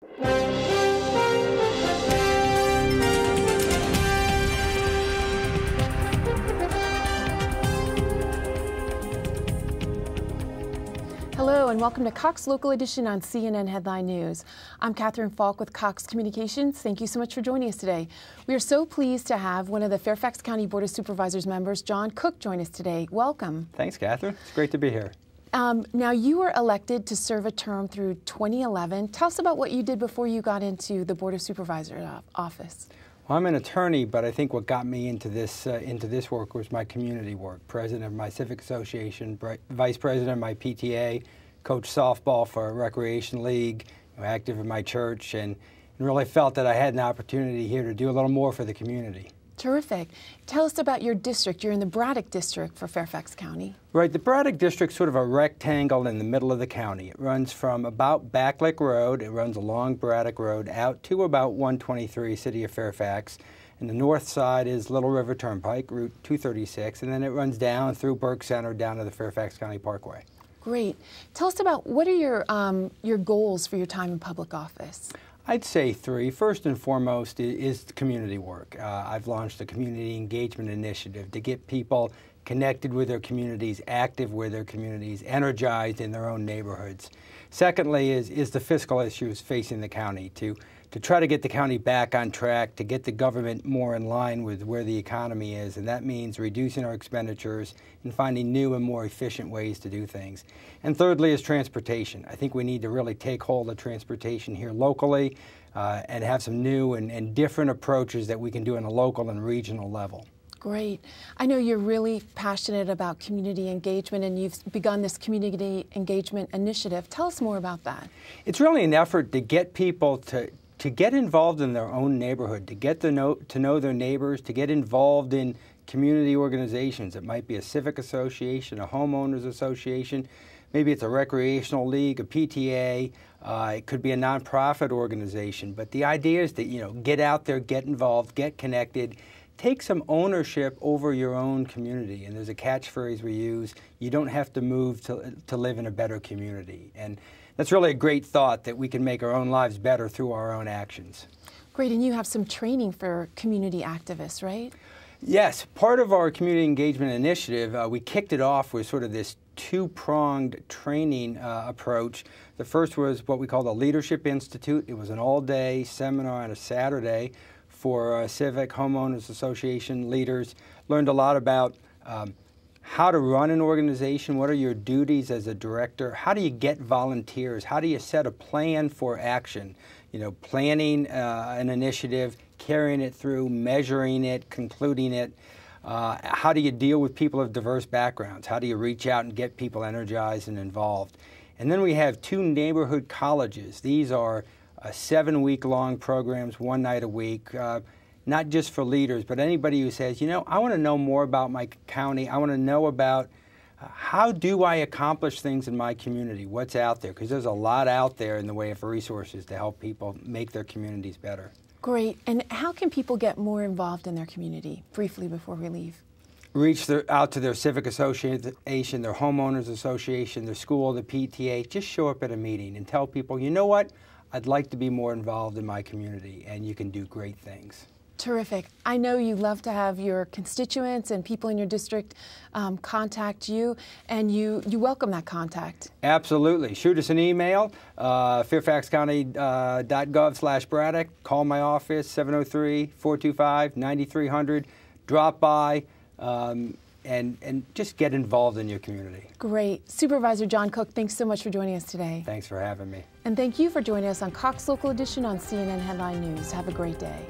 Hello and welcome to Cox Local Edition on CNN Headline News. I'm Catherine Falk with Cox Communications. Thank you so much for joining us today. We are so pleased to have one of the Fairfax County Board of Supervisors members, John Cook, join us today. Welcome. Thanks, Catherine. It's great to be here. Now, you were elected to serve a term through 2011. Tell us about what you did before you got into the Board of Supervisors office. Well, I'm an attorney, but I think what got me into this work was my community work. President of my civic association, vice president of my PTA, coached softball for a recreation league, active in my church, and really felt that I had an opportunity here to do a little more for the community. Terrific. Tell us about your district. You're in the Braddock district for Fairfax County. Right. The Braddock district's sort of a rectangle in the middle of the county. It runs from about Backlick Road, it runs along Braddock Road, out to about 123, City of Fairfax. And the north side is Little River Turnpike, Route 236, and then it runs down through Burke Center down to the Fairfax County Parkway. Great. Tell us about what are your goals for your time in public office? I'd say three. First and foremost is community work. I've launched a community engagement initiative to get people connected with their communities, active with their communities, energized in their own neighborhoods. Secondly is the fiscal issues facing the county, to try to get the county back on track, to get the government more in line with where the economy is, and that means reducing our expenditures and finding new and more efficient ways to do things. And thirdly is transportation. I think we need to really take hold of transportation here locally and have some new and different approaches that we can do on a local and regional level. Great. I know you're really passionate about community engagement, and you've begun this community engagement initiative. Tell us more about that. It's really an effort to get people to get involved in their own neighborhood, to get to know their neighbors, to get involved in community organizations. It might be a civic association, a homeowners association, maybe it's a recreational league, a PTA, it could be a nonprofit organization. But the idea is to get out there, get involved, get connected, take some ownership over your own community. And there's a catchphrase we use: you don't have to move to live in a better community. And that's really a great thought, that we can make our own lives better through our own actions. Great, and you have some training for community activists, right? Yes, part of our community engagement initiative, we kicked it off with sort of this two-pronged training approach. The first was what we call the Leadership Institute. It was an all-day seminar on a Saturday for civic homeowners association leaders. Learned a lot about how to run an organization, what are your duties as a director, how do you get volunteers, how do you set a plan for action, planning an initiative, carrying it through, measuring it, concluding it. How do you deal with people of diverse backgrounds? How do you reach out and get people energized and involved? And then we have two neighborhood colleges. These are 7-week-long programs, one night a week, not just for leaders, but anybody who says, I want to know more about my county. I want to know about how do I accomplish things in my community, what's out there, because there's a lot out there in the way of resources to help people make their communities better. Great. And how can people get more involved in their community, briefly before we leave? Reach out to their civic association, their homeowners association, their school, the PTA. Just show up at a meeting and tell people, you know what, I'd like to be more involved in my community, and you can do great things. Terrific. I know you love to have your constituents and people in your district contact you, and you welcome that contact. Absolutely. Shoot us an email, fairfaxcounty.gov/Braddock. Call my office, 703-425-9300. Drop by and just get involved in your community. Great. Supervisor John Cook, thanks so much for joining us today. Thanks for having me. And thank you for joining us on Cox Local Edition on CNN Headline News. Have a great day.